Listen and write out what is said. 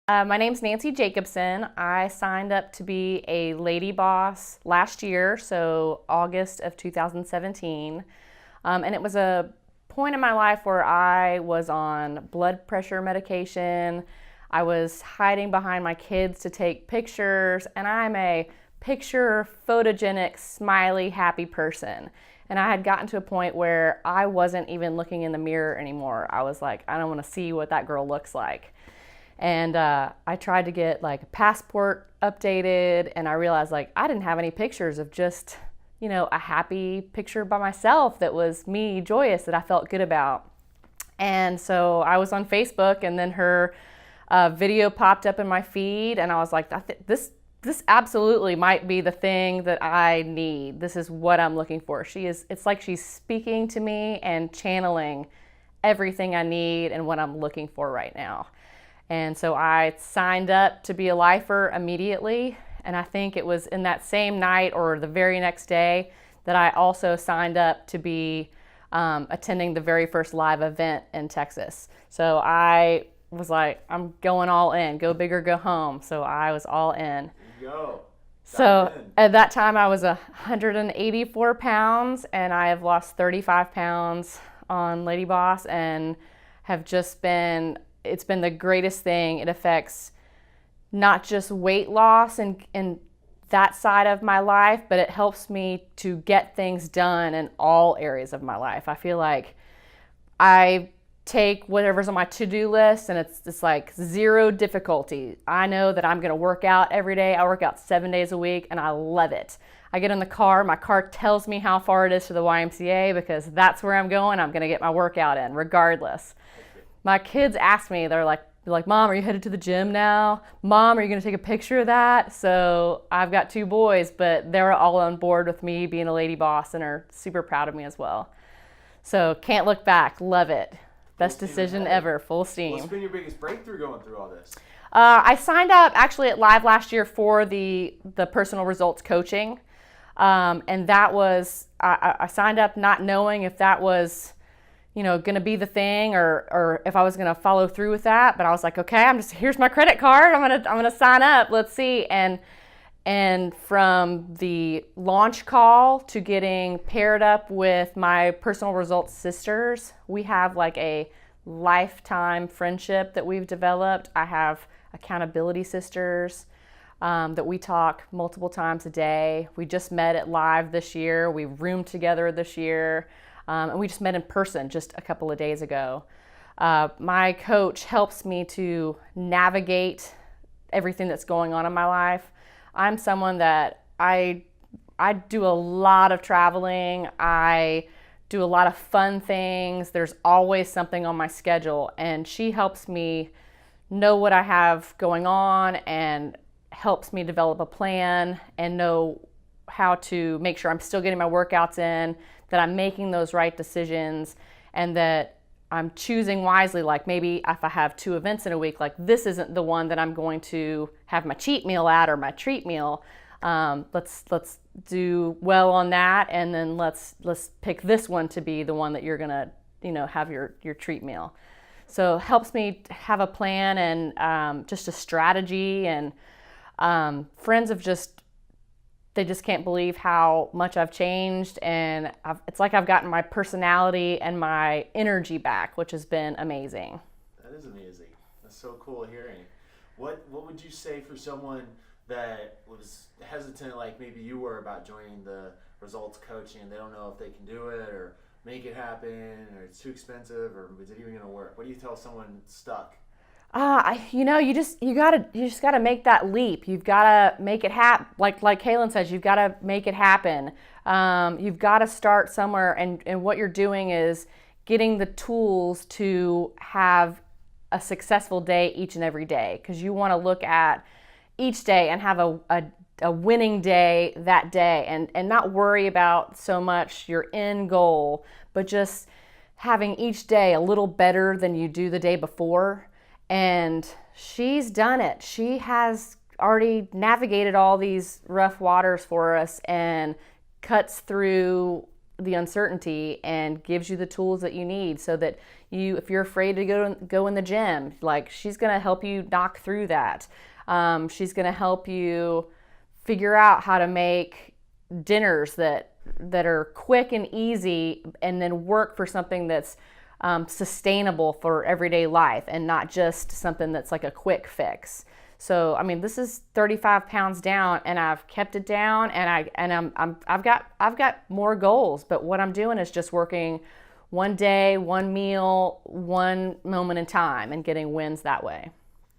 My name's Nancy Jacobson. I signed up to be a LadyBoss last year, so August of 2017. And it was a point in my life where I was on blood pressure medication. I was hiding behind my kids to take pictures, and I'm a picture, photogenic, smiley, happy person. And I had gotten to a point where I wasn't even looking in the mirror anymore. I was like, I don't want to see what that girl looks like. And I tried to get like a passport updated, and I realized like I didn't have any pictures of just, a happy picture by myself that was me, joyous, that I felt good about. And so I was on Facebook, and then her video popped up in my feed, and I was like, this absolutely might be the thing that I need. This is what I'm looking for. It's like she's speaking to me and channeling everything I need and what I'm looking for right now. And so I signed up to be a lifer immediately. And I think it was in that same night or the very next day that I also signed up to be attending the very first live event in Texas. So I was like, I'm going all in, go big or go home. So I was all in. Go. So at that time I was 184 pounds, and I have lost 35 pounds on LadyBoss, and have just it's been the greatest thing. It affects not just weight loss and that side of my life, but it helps me to get things done in all areas of my life. I feel like I take whatever's on my to-do list, and it's like zero difficulty. I know that I'm going to work out every day. I work out 7 days a week, and I love it. I get in the car, my car tells me how far it is to the YMCA because that's where I'm going. I'm going to get my workout in regardless. My kids ask me, they're like, Mom, are you headed to the gym now? Mom, are you going to take a picture of that? So I've got 2 boys, but they're all on board with me being a LadyBoss and are super proud of me as well. So can't look back. Love it. Best decision ever. Full steam. What's been your biggest breakthrough going through all this? I signed up actually at Live last year for the personal results coaching. And that was, I signed up not knowing if that was going to be the thing or if I was going to follow through with that. But I was like, okay, here's my credit card. I'm going to sign up. Let's see. And from the launch call to getting paired up with my personal results sisters, we have like a lifetime friendship that we've developed. I have accountability sisters that we talk multiple times a day. We just met at Live this year. We roomed together this year. And we just met in person just a couple of days ago. My coach helps me to navigate everything that's going on in my life. I'm someone that I do a lot of traveling. I do a lot of fun things. There's always something on my schedule, and she helps me know what I have going on and helps me develop a plan and know how to make sure I'm still getting my workouts in, that I'm making those right decisions, and that I'm choosing wisely. Like maybe if I have 2 events in a week, like this isn't the one that I'm going to have my cheat meal at or my treat meal. Let's do well on that, and then let's pick this one to be the one that you're gonna have your treat meal. So it helps me have a plan and just a strategy. And friends have they just can't believe how much I've changed, and it's like I've gotten my personality and my energy back, which has been amazing. That is amazing. That's so cool hearing. What would you say for someone that was hesitant, like maybe you were, about joining the results coaching, and they don't know if they can do it or make it happen, or it's too expensive, or is it even going to work? What do you tell someone stuck? You just gotta make that leap. You've gotta make it happen. Like Kaelin says, you've gotta make it happen. You've gotta start somewhere, and what you're doing is getting the tools to have a successful day each and every day. Because you want to look at each day and have a winning day that day, and not worry about so much your end goal, but just having each day a little better than you do the day before. And she's done it. She has already navigated all these rough waters for us and cuts through the uncertainty and gives you the tools that you need so that if you're afraid to go in the gym, like she's going to help you knock through that. She's going to help you figure out how to make dinners that are quick and easy, and then work for something that's sustainable for everyday life and not just something that's like a quick fix. So, I mean, this is 35 pounds down, and I've kept it down, and I've got more goals, but what I'm doing is just working one day, one meal, one moment in time, and getting wins that way.